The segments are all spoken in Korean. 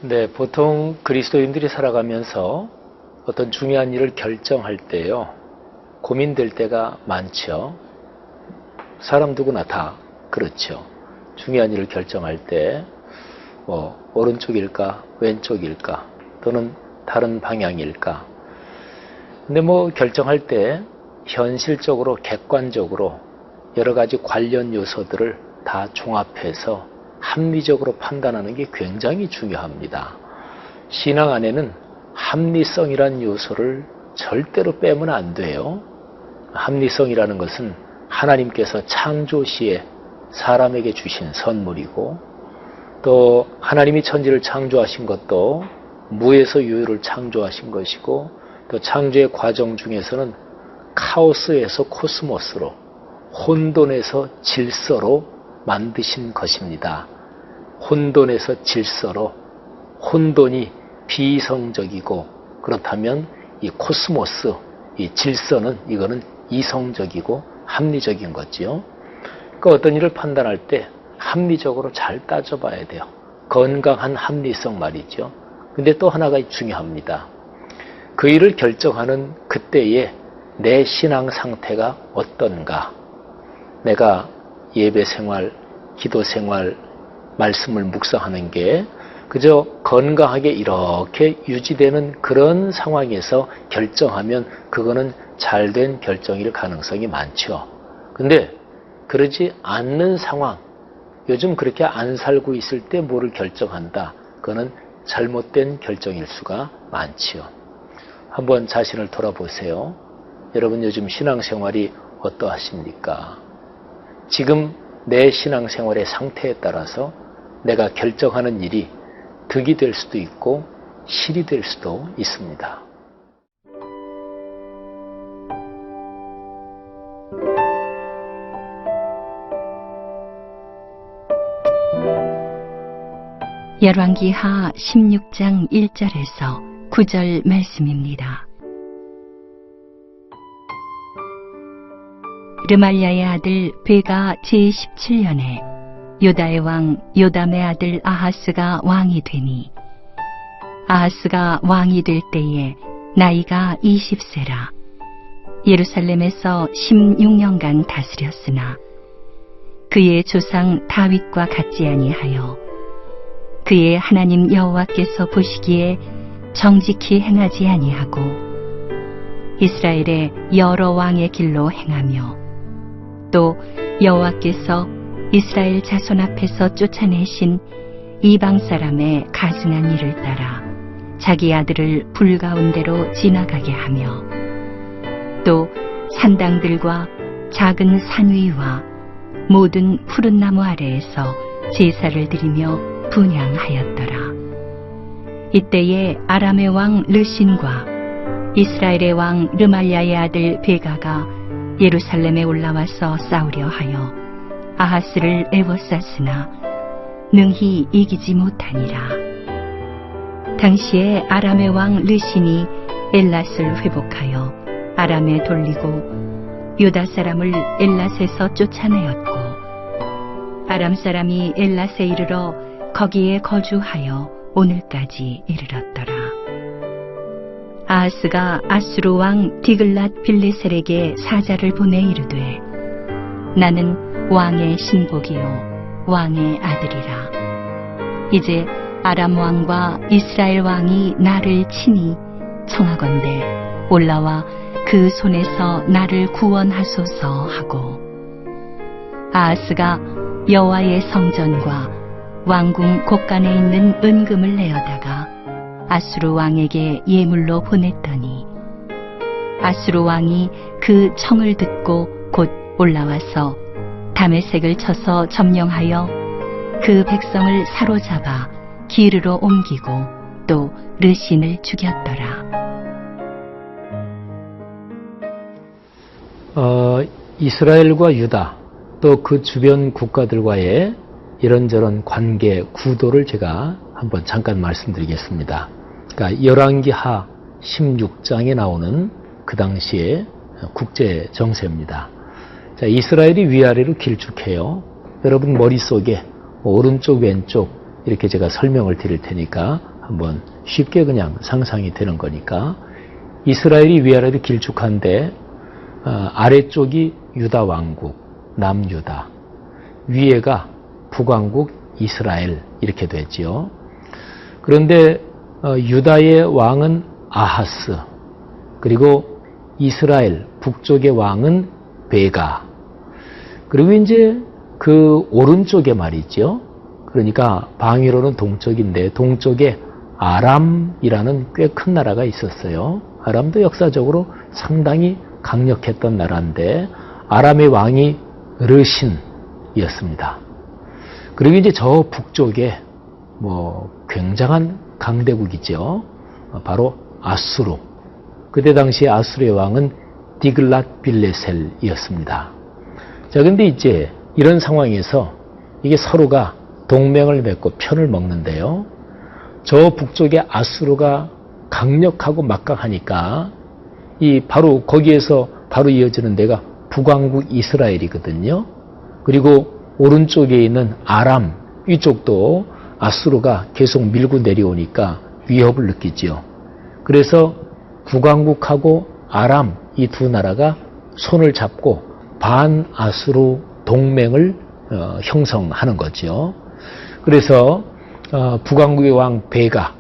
네, 보통 그리스도인들이 살아가면서 어떤 중요한 일을 결정할 때요, 고민될 때가 많죠. 사람 누구나 다 그렇죠. 중요한 일을 결정할 때, 오른쪽일까, 왼쪽일까, 또는 다른 방향일까. 근데 결정할 때 현실적으로, 객관적으로 여러 가지 관련 요소들을 다 종합해서 합리적으로 판단하는 게 굉장히 중요합니다. 신앙 안에는 합리성이라는 요소를 절대로 빼면 안 돼요. 합리성이라는 것은 하나님께서 창조 시에 사람에게 주신 선물이고, 또 하나님이 천지를 창조하신 것도 무에서 유를 창조하신 것이고, 또 창조의 과정 중에서는 카오스에서 코스모스로, 혼돈에서 질서로 만드신 것입니다. 혼돈에서 질서로, 혼돈이 비이성적이고, 그렇다면 이 코스모스, 이 질서는 이거는 이성적이고 합리적인 거지요. 그러니까 어떤 일을 판단할 때 합리적으로 잘 따져봐야 돼요. 건강한 합리성 말이죠. 근데 또 하나가 중요합니다. 그 일을 결정하는 그때에 내 신앙 상태가 어떤가. 내가 예배 생활, 기도 생활, 말씀을 묵상하는 게 그저 건강하게 이렇게 유지되는 그런 상황에서 결정하면 그거는 잘된 결정일 가능성이 많죠. 근데 그러지 않는 상황, 요즘 그렇게 안 살고 있을 때 뭐를 결정한다, 그거는 잘못된 결정일 수가 많지요. 한번 자신을 돌아보세요. 여러분 요즘 신앙생활이 어떠하십니까? 지금 내 신앙생활의 상태에 따라서 내가 결정하는 일이 득이 될 수도 있고 실이 될 수도 있습니다. 열왕기하 16장 1절에서 9절 말씀입니다. 르말야의 아들 베가 제17년에 유다의 왕 요담의 아들 아하스가 왕이 되니, 아하스가 왕이 될 때에 나이가 20세라. 예루살렘에서 16년간 다스렸으나 그의 조상 다윗과 같지 아니하여 그의 하나님 여호와께서 보시기에 정직히 행하지 아니하고 이스라엘의 여러 왕의 길로 행하며, 또 여호와께서 이스라엘 자손 앞에서 쫓아내신 이방 사람의 가증한 일을 따라 자기 아들을 불 가운데로 지나가게 하며, 또 산당들과 작은 산 위와 모든 푸른 나무 아래에서 제사를 드리며 분향하였더라. 이때에 아람의 왕 르신과 이스라엘의 왕 르말야의 아들 베가가 예루살렘에 올라와서 싸우려 하여 아하스를 애워쌌으나 능히 이기지 못하니라. 당시에 아람의 왕 르신이 엘랏을 회복하여 아람에 돌리고 유다 사람을 엘랏에서 쫓아내었고, 아람 사람이 엘랏에 이르러 거기에 거주하여 오늘까지 이르렀더라. 아하스가 아수르 왕 디글랏 빌레셀에게 사자를 보내 이르되, 나는 왕의 신복이요 왕의 아들이라. 이제 아람 왕과 이스라엘 왕이 나를 치니 청하건대 올라와 그 손에서 나를 구원하소서 하고, 아하스가 여호와의 성전과 왕궁 곳간에 있는 은금을 내어다가 아수르 왕에게 예물로 보냈더니, 아수르 왕이 그 청을 듣고 곧 올라와서 다메섹을 쳐서 점령하여 그 백성을 사로잡아 기르로 옮기고 또 르신을 죽였더라. 이스라엘과 유다 또 그 주변 국가들과의 이런저런 관계 구도를 제가 한번 잠깐 말씀드리겠습니다. 그러니까 열왕기하 16장에 나오는 그 당시의 국제 정세입니다. 자, 이스라엘이 위아래로 길쭉해요. 여러분 머릿속에 오른쪽 왼쪽 이렇게 제가 설명을 드릴 테니까 한번 쉽게 그냥 상상이 되는 거니까 이스라엘이 위아래로 길쭉한데 아래쪽이 유다 왕국, 남유다, 위에가 북왕국 이스라엘 이렇게 되지요. 그런데 유다의 왕은 아하스, 그리고 이스라엘 북쪽의 왕은 베가, 그리고 이제 그 오른쪽에 말이죠. 그러니까 방위로는 동쪽인데 동쪽에 아람이라는 꽤 큰 나라가 있었어요. 아람도 역사적으로 상당히 강력했던 나라인데 아람의 왕이 르신이었습니다. 그리고 이제 저 북쪽에 굉장한 강대국이죠. 바로 아수르. 그때 당시에 아수르의 왕은 디글랏 빌레셀이었습니다. 자, 근데 이제 이런 상황에서 이게 서로가 동맹을 맺고 편을 먹는데요. 저 북쪽에 아수르가 강력하고 막강하니까 바로 거기에서 바로 이어지는 데가 북왕국 이스라엘이거든요. 그리고 오른쪽에 있는 아람 이쪽도 아수르가 계속 밀고 내려오니까 위협을 느끼지요. 그래서 북왕국하고 아람 이 두 나라가 손을 잡고 반아수르 동맹을 형성하는 거죠. 그래서 북왕국의 왕 베가,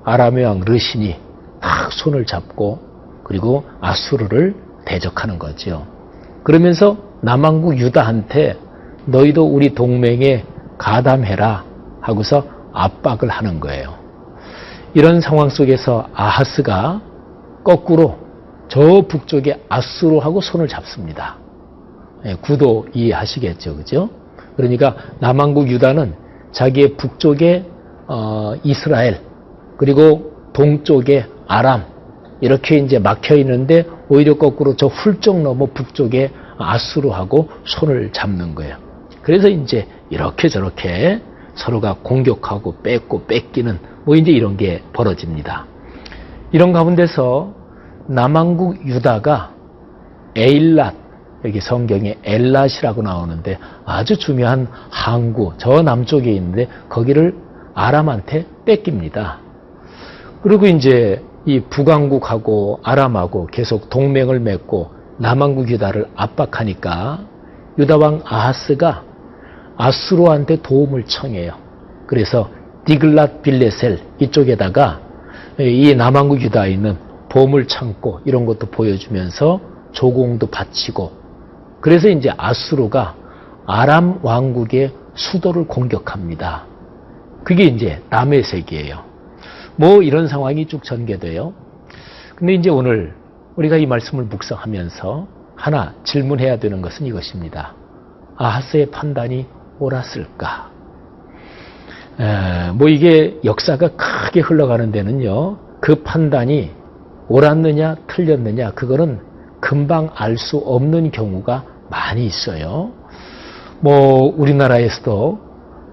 아람의 왕 르신이 딱 손을 잡고 그리고 아수르를 대적하는 거죠. 그러면서 남왕국 유다한테 너희도 우리 동맹에 가담해라 하고서 압박을 하는 거예요. 이런 상황 속에서 아하스가 거꾸로 저 북쪽에 아수르하고 손을 잡습니다. 구도 이해하시겠죠, 그죠? 그러니까 남왕국 유다는 자기의 북쪽에 이스라엘 그리고 동쪽에 아람 이렇게 이제 막혀 있는데 오히려 거꾸로 저 훌쩍 넘어 북쪽에 아수르하고 손을 잡는 거예요. 그래서 이제 이렇게 저렇게 서로가 공격하고 뺏고 뺏기는 이제 이런 게 벌어집니다. 이런 가운데서 남왕국 유다가 에일랏, 여기 성경에 엘랏이라고 나오는데 아주 중요한 항구, 저 남쪽에 있는데 거기를 아람한테 뺏깁니다. 그리고 이제 이 북왕국하고 아람하고 계속 동맹을 맺고 남왕국 유다를 압박하니까 유다왕 아하스가 아수르한테 도움을 청해요. 그래서 디글랏 빌레셀 이쪽에다가 이 남왕국 유다에 있는 보물 창고 이런 것도 보여주면서 조공도 바치고 그래서 이제 아수르가 아람 왕국의 수도를 공격합니다. 그게 이제 라메섹이에요. 이런 상황이 쭉 전개돼요. 근데 이제 오늘 우리가 이 말씀을 묵상하면서 하나 질문해야 되는 것은 이것입니다. 아하스의 판단이 옳았을까? 이게 역사가 크게 흘러가는 데는요, 그 판단이 옳았느냐 틀렸느냐 그거는 금방 알 수 없는 경우가 많이 있어요. 우리나라에서도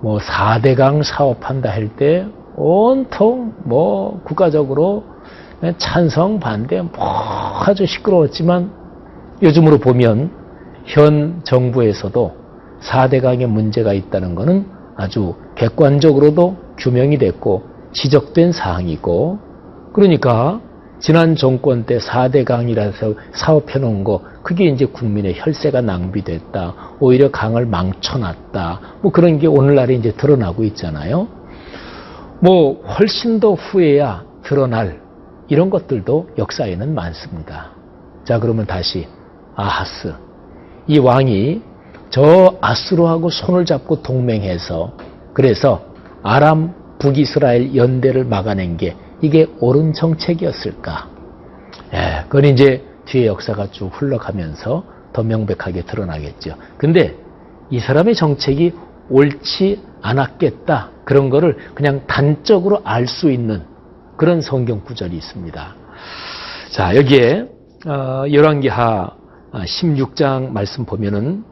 4대강 사업한다 할 때 온통 국가적으로 찬성 반대 아주 시끄러웠지만 요즘으로 보면 현 정부에서도 4대강에 문제가 있다는 것은 아주 객관적으로도 규명이 됐고 지적된 사항이고, 그러니까 지난 정권 때 4대강이라서 사업해 놓은 거 그게 이제 국민의 혈세가 낭비됐다, 오히려 강을 망쳐놨다, 그런 게 오늘날에 이제 드러나고 있잖아요. 훨씬 더 후에야 드러날 이런 것들도 역사에는 많습니다. 자, 그러면 다시 아하스, 이 왕이 저 아수르하고 손을 잡고 동맹해서 그래서 아람 북이스라엘 연대를 막아낸 게 이게 옳은 정책이었을까? 그건 이제 뒤에 역사가 쭉 흘러가면서 더 명백하게 드러나겠죠. 근데 이 사람의 정책이 옳지 않았겠다. 그런 거를 그냥 단적으로 알 수 있는 그런 성경 구절이 있습니다. 자, 여기에 열왕기하 16장 말씀 보면은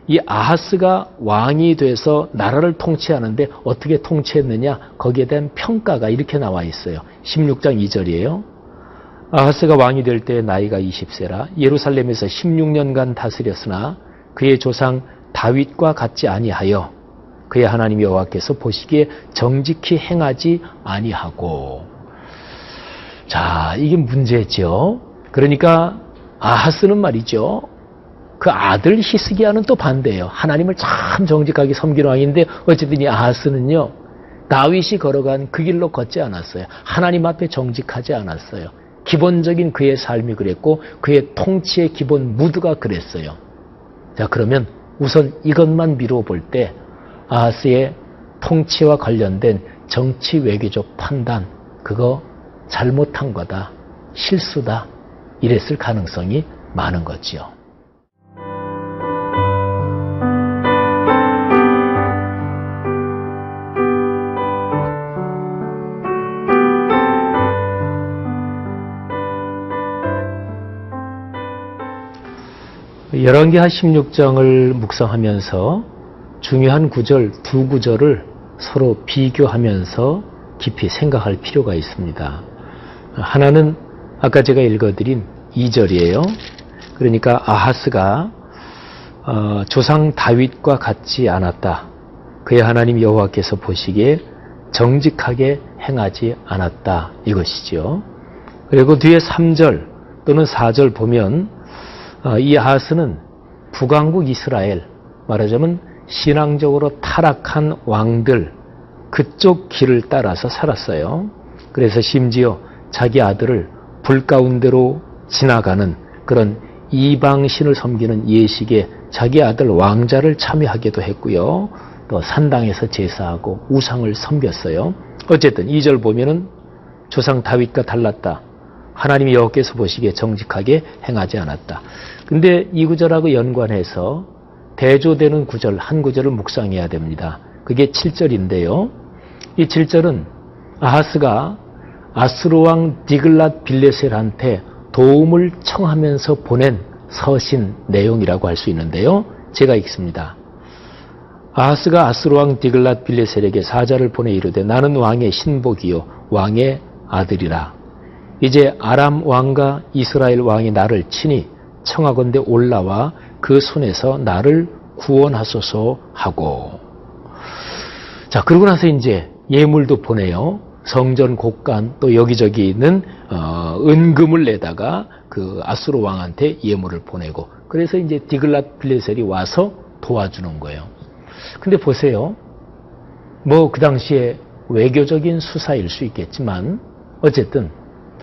이 아하스가 왕이 돼서 나라를 통치하는데 어떻게 통치했느냐, 거기에 대한 평가가 이렇게 나와 있어요. 16장 2절이에요. 아하스가 왕이 될 때 나이가 20세라 예루살렘에서 16년간 다스렸으나 그의 조상 다윗과 같지 아니하여 그의 하나님 여호와께서 보시기에 정직히 행하지 아니하고. 자, 이게 문제죠. 그러니까 아하스는 말이죠, 그 아들 히스기야는 또 반대예요. 하나님을 참 정직하게 섬기는 왕인데 어쨌든 이 아하스는요, 다윗이 걸어간 그 길로 걷지 않았어요. 하나님 앞에 정직하지 않았어요. 기본적인 그의 삶이 그랬고 그의 통치의 기본 무드가 그랬어요. 자, 그러면 우선 이것만 미루어 볼 때 아하스의 통치와 관련된 정치 외교적 판단, 그거 잘못한 거다, 실수다, 이랬을 가능성이 많은 거지요. 열왕기하 16장을 묵상하면서 중요한 구절, 두 구절을 서로 비교하면서 깊이 생각할 필요가 있습니다. 하나는 아까 제가 읽어드린 2절이에요. 그러니까 아하스가 조상 다윗과 같지 않았다. 그의 하나님 여호와께서 보시기에 정직하게 행하지 않았다. 이것이죠. 그리고 뒤에 3절 또는 4절 보면 이 아하스는 북왕국 이스라엘, 말하자면 신앙적으로 타락한 왕들 그쪽 길을 따라서 살았어요. 그래서 심지어 자기 아들을 불 가운데로 지나가는 그런 이방신을 섬기는 예식에 자기 아들 왕자를 참여하기도 했고요. 또 산당에서 제사하고 우상을 섬겼어요. 어쨌든 2절 보면은 조상 다윗과 달랐다. 하나님이 여호와께서 보시기에 정직하게 행하지 않았다. 근데 이 구절하고 연관해서 대조되는 구절, 한 구절을 묵상해야 됩니다. 그게 7절인데요. 이 7절은 아하스가 아수르 왕 디글랏 빌레셀한테 도움을 청하면서 보낸 서신 내용이라고 할 수 있는데요. 제가 읽습니다. 아하스가 아수르 왕 디글랏 빌레셀에게 사자를 보내 이르되 나는 왕의 신복이요 왕의 아들이라. 이제 아람 왕과 이스라엘 왕이 나를 친히 청하건대 올라와 그 손에서 나를 구원하소서 하고. 자, 그러고 나서 이제 예물도 보내요. 성전 곡간 또 여기저기 있는 은금을 내다가 그 아수르 왕한테 예물을 보내고, 그래서 이제 디글랏 빌레셀이 와서 도와주는 거예요. 근데 보세요. 뭐 그 당시에 외교적인 수사일 수 있겠지만 어쨌든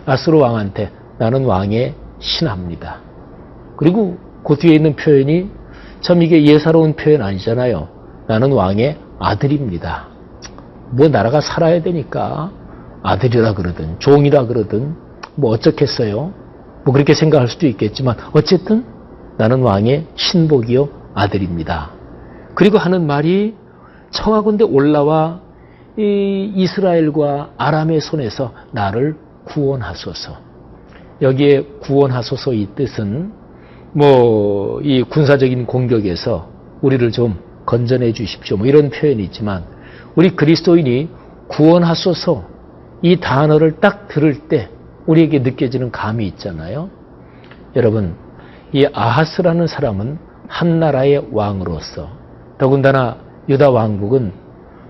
아수르 왕한테 나는 왕의 신하입니다. 그리고 그 뒤에 있는 표현이 참 이게 예사로운 표현 아니잖아요. 나는 왕의 아들입니다. 뭐 나라가 살아야 되니까 아들이라 그러든 종이라 그러든 뭐 어쩌겠어요. 뭐 그렇게 생각할 수도 있겠지만 어쨌든 나는 왕의 신복이요 아들입니다. 그리고 하는 말이 청하건대 올라와 이 이스라엘과 아람의 손에서 나를 구원하소서. 여기에 구원하소서 이 뜻은 뭐 이 군사적인 공격에서 우리를 좀 건져내 주십시오. 뭐 이런 표현이 있지만 우리 그리스도인이 구원하소서 이 단어를 딱 들을 때 우리에게 느껴지는 감이 있잖아요. 여러분, 이 아하스라는 사람은 한 나라의 왕으로서, 더군다나 유다 왕국은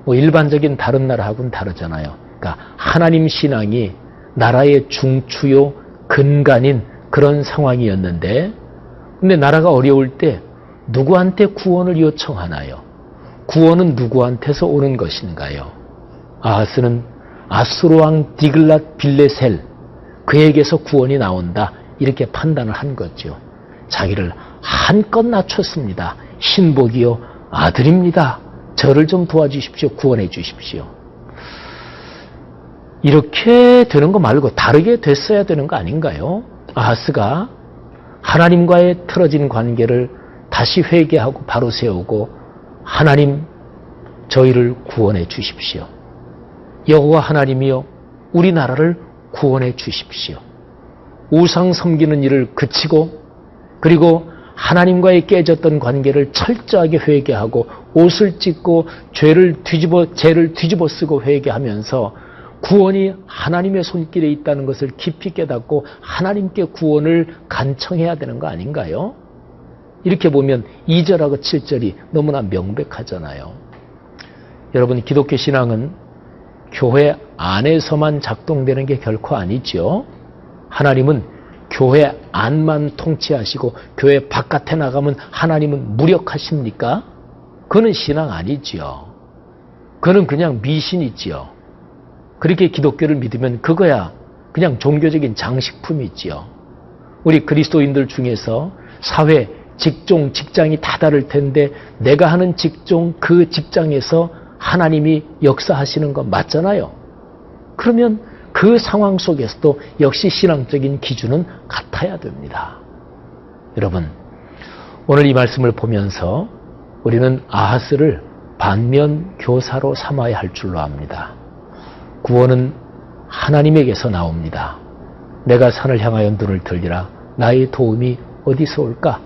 뭐 일반적인 다른 나라하고는 다르잖아요. 그러니까 하나님 신앙이 나라의 중추요 근간인 그런 상황이었는데, 근데 나라가 어려울 때 누구한테 구원을 요청하나요? 구원은 누구한테서 오는 것인가요? 아하스는 아수르 왕 디글랏 빌레셀, 그에게서 구원이 나온다, 이렇게 판단을 한 거죠. 자기를 한껏 낮췄습니다. 신복이요 아들입니다. 저를 좀 도와주십시오. 구원해 주십시오. 이렇게 되는 거 말고 다르게 됐어야 되는 거 아닌가요? 아하스가 하나님과의 틀어진 관계를 다시 회개하고 바로 세우고 하나님 저희를 구원해 주십시오. 여호와 하나님이여 우리나라를 구원해 주십시오. 우상 섬기는 일을 그치고 그리고 하나님과의 깨졌던 관계를 철저하게 회개하고 옷을 찢고 죄를 뒤집어 쓰고 회개하면서 구원이 하나님의 손길에 있다는 것을 깊이 깨닫고 하나님께 구원을 간청해야 되는 거 아닌가요? 이렇게 보면 2절하고 7절이 너무나 명백하잖아요. 여러분, 기독교 신앙은 교회 안에서만 작동되는 게 결코 아니죠. 하나님은 교회 안만 통치하시고 교회 바깥에 나가면 하나님은 무력하십니까? 그는 신앙 아니지요. 그는 그냥 미신이지요. 그렇게 기독교를 믿으면 그거야 그냥 종교적인 장식품이지요. 우리 그리스도인들 중에서 사회, 직종, 직장이 다 다를 텐데 내가 하는 직종, 그 직장에서 하나님이 역사하시는 거 맞잖아요. 그러면 그 상황 속에서도 역시 신앙적인 기준은 같아야 됩니다. 여러분, 오늘 이 말씀을 보면서 우리는 아하스를 반면 교사로 삼아야 할 줄로 압니다. 구원은 하나님에게서 나옵니다. 내가 산을 향하여 눈을 들리라. 나의 도움이 어디서 올까?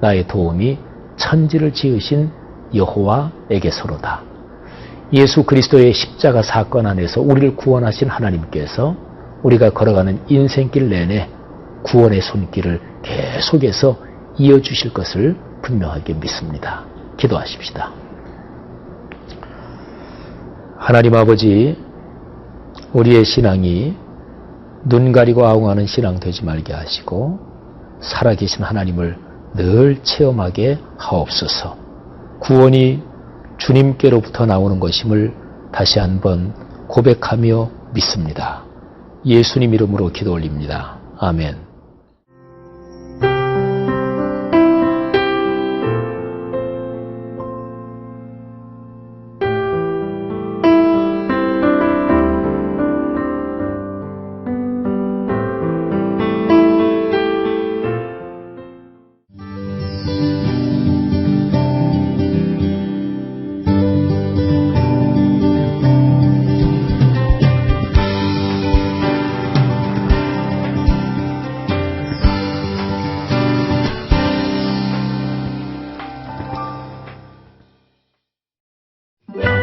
나의 도움이 천지를 지으신 여호와에게서로다. 예수 그리스도의 십자가 사건 안에서 우리를 구원하신 하나님께서 우리가 걸어가는 인생길 내내 구원의 손길을 계속해서 이어주실 것을 분명하게 믿습니다. 기도하십시다. 하나님 아버지, 우리의 신앙이 눈 가리고 아웅하는 신앙 되지 말게 하시고 살아계신 하나님을 늘 체험하게 하옵소서. 구원이 주님께로부터 나오는 것임을 다시 한번 고백하며 믿습니다. 예수님 이름으로 기도 올립니다. 아멘.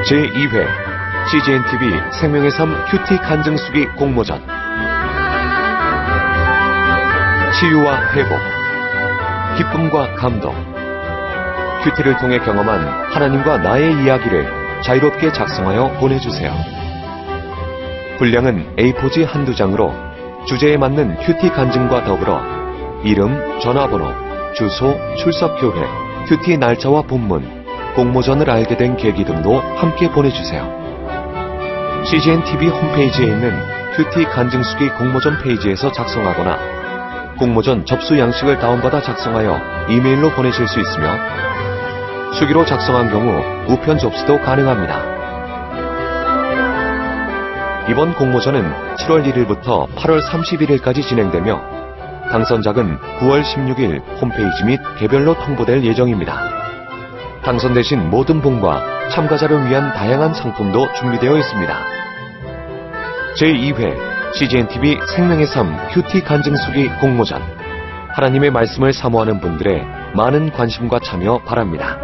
제2회 CGNTV 생명의 삶 큐티 간증수기 공모전. 치유와 회복, 기쁨과 감동, 큐티를 통해 경험한 하나님과 나의 이야기를 자유롭게 작성하여 보내주세요. 분량은 A4지 한두 장으로 주제에 맞는 큐티 간증과 더불어 이름, 전화번호, 주소, 출석교회, 큐티 날짜와 본문, 공모전을 알게 된 계기 등도 함께 보내주세요. CGNTV 홈페이지에 있는 큐티 간증수기 공모전 페이지에서 작성하거나 공모전 접수 양식을 다운받아 작성하여 이메일로 보내실 수 있으며 수기로 작성한 경우 우편 접수도 가능합니다. 이번 공모전은 7월 1일부터 8월 31일까지 진행되며 당선작은 9월 16일 홈페이지 및 개별로 통보될 예정입니다. 당선되신 모든 분과 참가자를 위한 다양한 상품도 준비되어 있습니다. 제2회 CGNTV 생명의 삶 큐티 간증수기 공모전. 하나님의 말씀을 사모하는 분들의 많은 관심과 참여 바랍니다.